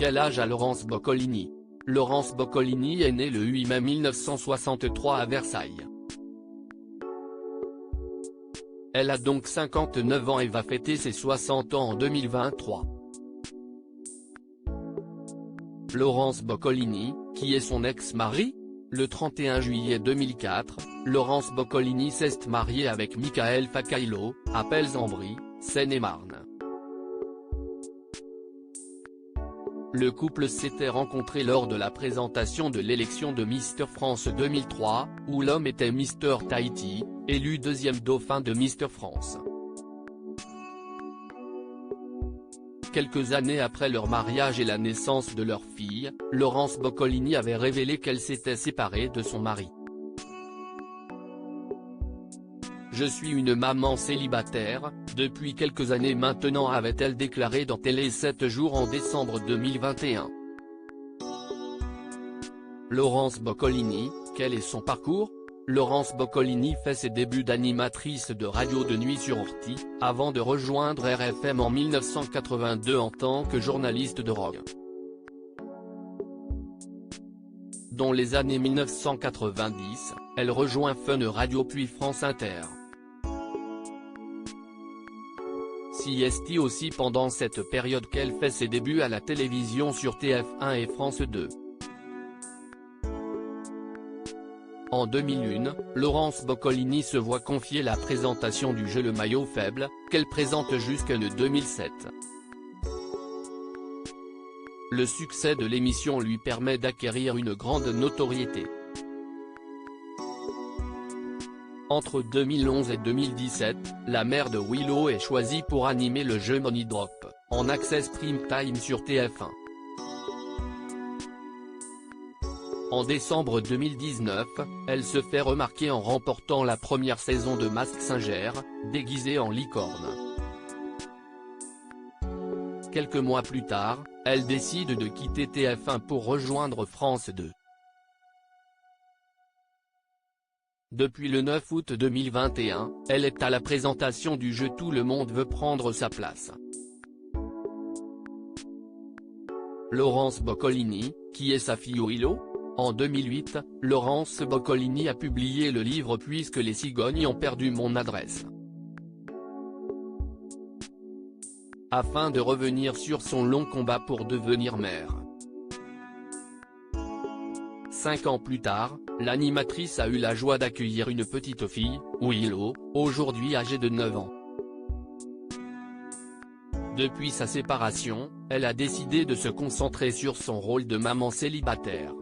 Quel âge a Laurence Boccolini? Laurence Boccolini est née le 8 mai 1963 à Versailles. Elle a donc 59 ans et va fêter ses 60 ans en 2023. Laurence Boccolini, qui est son ex-mari? Le 31 juillet 2004, Laurence Boccolini s'est mariée avec Michael Facailo, à Pelzambry, Seine-et-Marne. Le couple s'était rencontré lors de la présentation de l'élection de Mister France 2003, où l'homme était Mister Tahiti, élu deuxième dauphin de Mister France. Quelques années après leur mariage et la naissance de leur fille, Laurence Boccolini avait révélé qu'elle s'était séparée de son mari. Je suis une maman célibataire, depuis quelques années maintenant, avait-elle déclaré dans Télé 7 jours en décembre 2021. Laurence Boccolini, quel est son parcours? Laurence Boccolini fait ses débuts d'animatrice de radio de nuit sur Orty, avant de rejoindre RFM en 1982 en tant que journaliste de rock. Dans les années 1990, elle rejoint Fun Radio puis France Inter. C'est aussi pendant cette période qu'elle fait ses débuts à la télévision sur TF1 et France 2. En 2001, Laurence Boccolini se voit confier la présentation du jeu Le Maillot Faible, qu'elle présente jusqu'en 2007. Le succès de l'émission lui permet d'acquérir une grande notoriété. Entre 2011 et 2017, la mère de Willow est choisie pour animer le jeu Money Drop, en access prime time sur TF1. En décembre 2019, elle se fait remarquer en remportant la première saison de Mask Singer, déguisée en licorne. Quelques mois plus tard, elle décide de quitter TF1 pour rejoindre France 2. Depuis le 9 août 2021, elle est à la présentation du jeu Tout le monde veut prendre sa place. Laurence Boccolini, qui est sa fille Willow? En 2008, Laurence Boccolini a publié le livre Puisque les cigognes ont perdu mon adresse. Afin de revenir sur son long combat pour devenir mère. 5 ans plus tard, l'animatrice a eu la joie d'accueillir une petite fille, Willow, aujourd'hui âgée de 9 ans. Depuis sa séparation, elle a décidé de se concentrer sur son rôle de maman célibataire.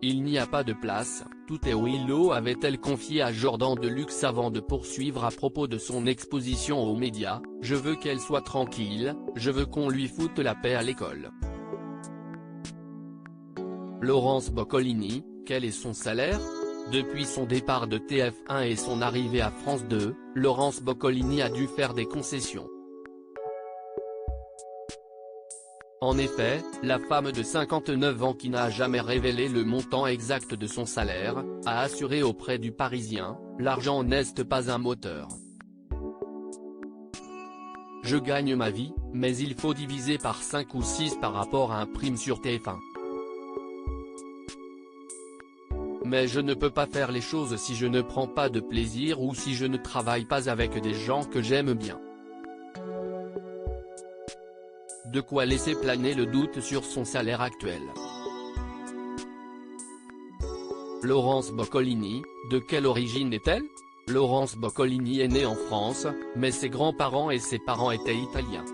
Il n'y a pas de place, tout est Willow, avait-elle confié à Jordan Deluxe avant de poursuivre à propos de son exposition aux médias. Je veux qu'elle soit tranquille, je veux qu'on lui foute la paix à l'école. Laurence Boccolini, quel est son salaire? Depuis son départ de TF1 et son arrivée à France 2, Laurence Boccolini a dû faire des concessions. En effet, la femme de 59 ans qui n'a jamais révélé le montant exact de son salaire, a assuré auprès du Parisien, « L'argent n'est pas un moteur. Je gagne ma vie, mais il faut diviser par 5 ou 6 par rapport à un prime sur TF1. Mais je ne peux pas faire les choses si je ne prends pas de plaisir ou si je ne travaille pas avec des gens que j'aime bien. » De quoi laisser planer le doute sur son salaire actuel. Laurence Boccolini, de quelle origine est-elle? Laurence Boccolini est née en France, mais ses grands-parents et ses parents étaient italiens.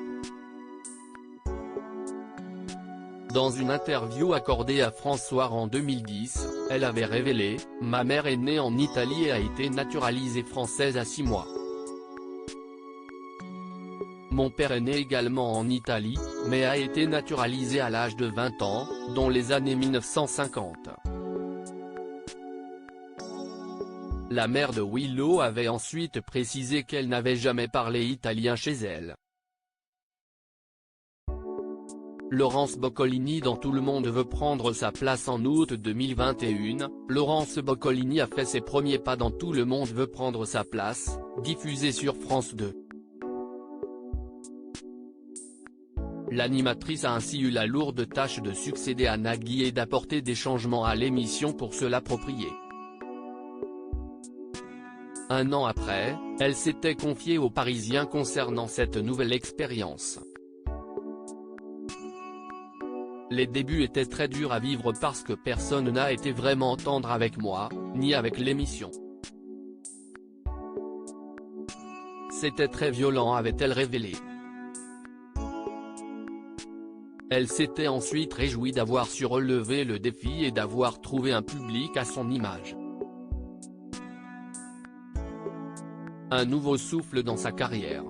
Dans une interview accordée à France Soir en 2010, elle avait révélé « Ma mère est née en Italie et a été naturalisée française à 6 mois. Mon père est né également en Italie, mais a été naturalisé à l'âge de 20 ans, dans les années 1950. » La mère de Willow avait ensuite précisé qu'elle n'avait jamais parlé italien chez elle. Laurence Boccolini dans Tout le monde veut prendre sa place en août 2021, Laurence Boccolini a fait ses premiers pas dans Tout le monde veut prendre sa place, diffusé sur France 2. L'animatrice a ainsi eu la lourde tâche de succéder à Nagui et d'apporter des changements à l'émission pour se l'approprier. Un an après, elle s'était confiée aux Parisiens concernant cette nouvelle expérience. Les débuts étaient très durs à vivre parce que personne n'a été vraiment tendre avec moi, ni avec l'émission. C'était très violent, avait-elle révélé. Elle s'était ensuite réjouie d'avoir su relever le défi et d'avoir trouvé un public à son image. Un nouveau souffle dans sa carrière.